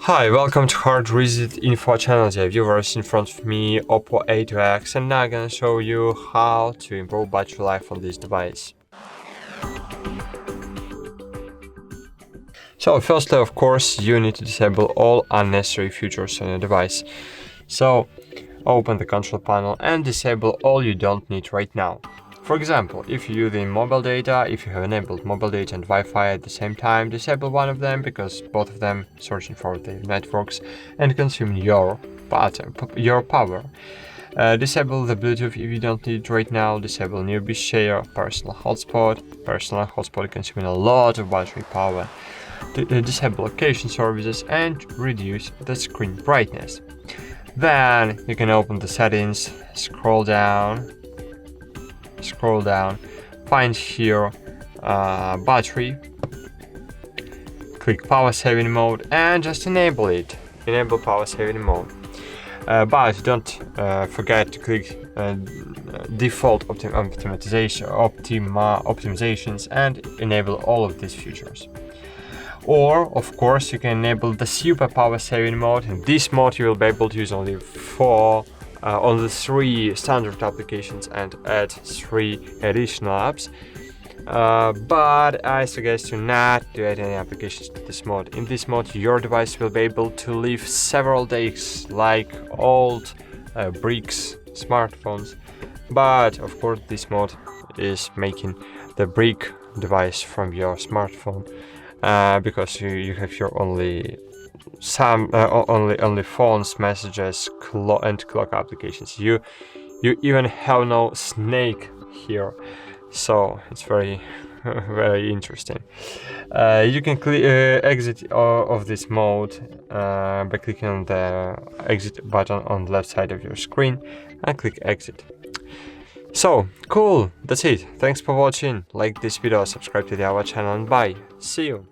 Hi, welcome to HardReset.Info channel. Dear viewers, in front of me OPPO A2X, and now I'm gonna show you how to improve battery life on this device. So firstly, of course, you need to disable all unnecessary features on your device. So open the control panel and disable all you don't need right now. For example, if you're using mobile data, if you have enabled mobile data and Wi-Fi at the same time, disable one of them because both of them searching for the networks and consume your power. Disable the Bluetooth if you don't need it right now. Disable newbie share, personal hotspot. Personal hotspot consuming a lot of battery power. Disable location services and reduce the screen brightness. Then you can open the settings, scroll down, find here battery, click power saving mode and just enable it. Enable power saving mode. But don't forget to click default optimizations and enable all of these features. Or, of course, you can enable the super power saving mode. In this mode, you will be able to use only 3 standard applications and add 3 additional apps. But I suggest you not to add any applications to this mode. In this mode, your device will be able to live several days like old bricks smartphones. But of course, this mode is making the brick device from your smartphone. Because you have your only phones, messages, and clock applications. You even have no snake here, so it's very very interesting. You can exit of this mode by clicking on the exit button on the left side of your screen and click exit. So cool, that's it. Thanks for watching. Like this video, subscribe to our channel, and bye. See you.